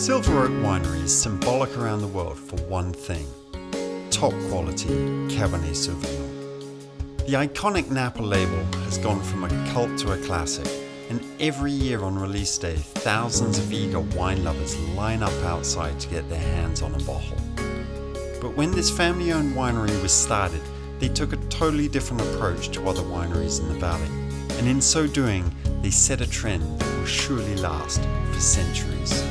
Silver Oak Winery is symbolic around the world for one thing: top quality Cabernet Sauvignon. The iconic Napa label has gone from a cult to a classic, and every year on release day, thousands of eager wine lovers line up outside to get their hands on a bottle. But when this family-owned winery was started, they took a totally different approach to other wineries in the valley, and in so doing, they set a trend that will surely last for centuries.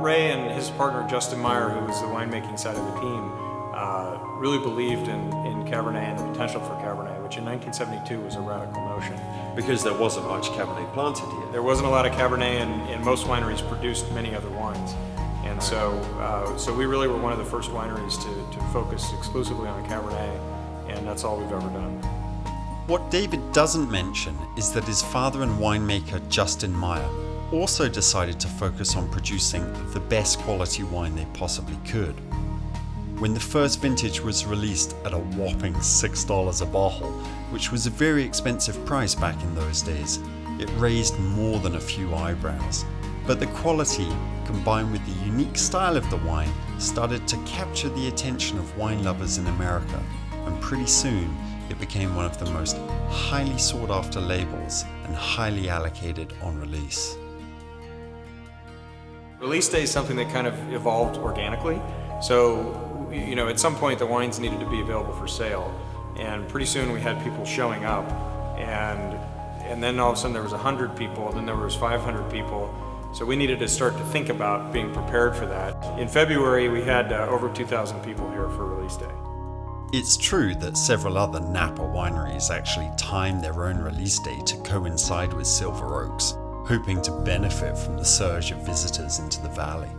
Ray and his partner Justin Meyer, who was the winemaking side of the team, really believed in Cabernet and the potential for Cabernet, which in 1972 was a radical notion. Because there wasn't much Cabernet planted here. There wasn't a lot of Cabernet, and most wineries produced many other wines. And so we really were one of the first wineries to focus exclusively on Cabernet, and that's all we've ever done. What David doesn't mention is that his father and winemaker Justin Meyer also decided to focus on producing the best quality wine they possibly could. When the first vintage was released at a whopping $6 a bottle, which was a very expensive price back in those days, it raised more than a few eyebrows. But the quality, combined with the unique style of the wine, started to capture the attention of wine lovers in America, and pretty soon it became one of the most highly sought after labels and highly allocated on release. Release day is something that kind of evolved organically. So, at some point the wines needed to be available for sale, and pretty soon we had people showing up, and then all of a sudden there was 100 people, and then there was 500 people. So we needed to start to think about being prepared for that. In February we had over 2,000 people here for release day. It's true that several other Napa wineries actually timed their own release day to coincide with Silver Oaks, hoping to benefit from the surge of visitors into the valley.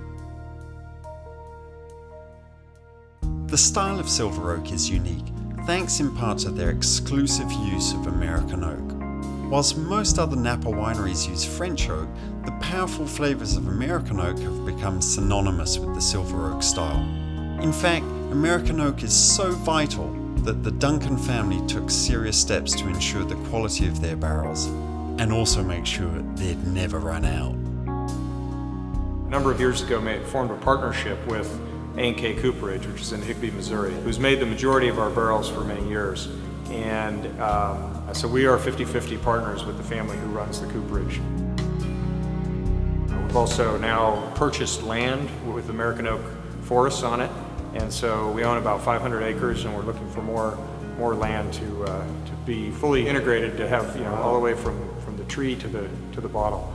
The style of Silver Oak is unique, thanks in part to their exclusive use of American oak. Whilst most other Napa wineries use French oak, the powerful flavors of American oak have become synonymous with the Silver Oak style. In fact, American oak is so vital that the Duncan family took serious steps to ensure the quality of their barrels, and also make sure they'd never run out. A number of years ago, formed a partnership with A&K Cooperage, which is in Higbee, Missouri, who's made the majority of our barrels for many years. And so we are 50-50 partners with the family who runs the cooperage. We've also now purchased land with American oak forests on it, and so we own about 500 acres, and we're looking for more land to be fully integrated, to have all the way from the tree to the bottle.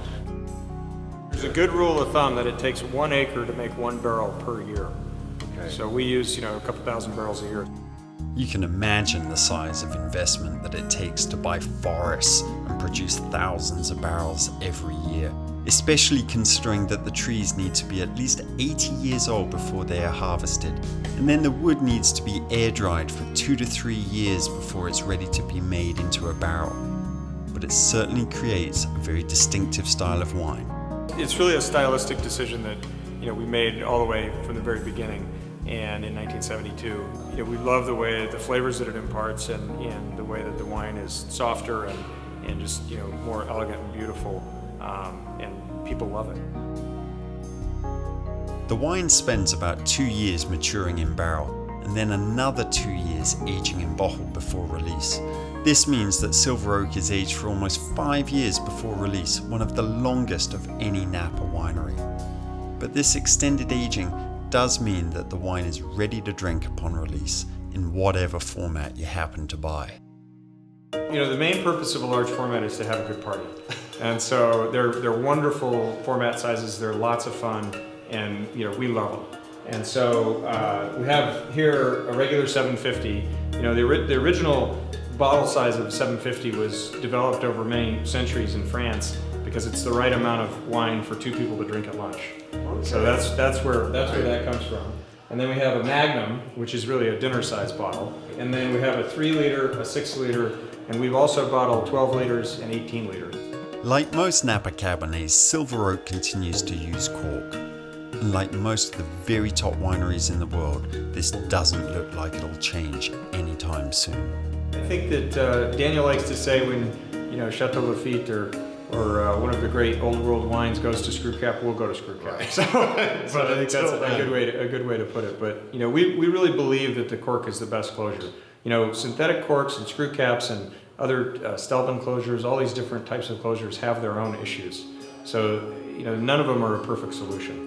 There's a good rule of thumb that it takes 1 acre to make 1 barrel per year. Okay. So we use a couple thousand barrels a year. You can imagine the size of investment that it takes to buy forests and produce thousands of barrels every year, especially considering that the trees need to be at least 80 years old before they are harvested, and then the wood needs to be air dried for 2 to 3 years before it's ready to be made into a barrel. But it certainly creates a very distinctive style of wine. It's really a stylistic decision that we made all the way from the very beginning. And in 1972, we love the way the flavors that it imparts, and the way that the wine is softer and just more elegant and beautiful, and people love it. The wine spends about 2 years maturing in barrel, and then another 2 years aging in bottle before release. This means that Silver Oak is aged for almost 5 years before release, one of the longest of any Napa winery. But this extended aging does mean that the wine is ready to drink upon release, in whatever format you happen to buy. The main purpose of a large format is to have a good party. And so they're wonderful format sizes, they're lots of fun, and we love them. And so we have here a regular 750. The original bottle size of 750 was developed over many centuries in France because it's the right amount of wine for 2 people to drink at lunch. Okay. So that's where that comes from. And then we have a Magnum, which is really a dinner-sized bottle. And then we have a 3-liter, a 6-liter, and we've also bottled 12 liters and 18 liters. Like most Napa Cabernets, Silver Oak continues to use cork. And like most of the very top wineries in the world, this doesn't look like it'll change anytime soon. I think that Daniel likes to say when, Chateau Lafite or one of the great old world wines goes to screw cap, we'll go to screw cap. So, but I think that's a good way to put it. But we really believe that the cork is the best closure. Synthetic corks and screw caps and other Stelvin closures, all these different types of closures have their own issues. So none of them are a perfect solution.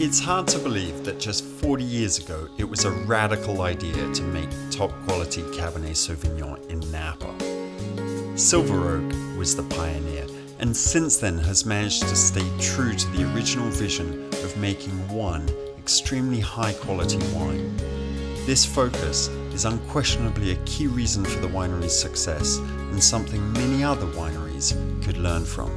It's hard to believe that just 40 years ago, it was a radical idea to make top quality Cabernet Sauvignon in Napa. Silver Oak was the pioneer, and since then has managed to stay true to the original vision of making one extremely high quality wine. This focus is unquestionably a key reason for the winery's success and something many other wineries could learn from.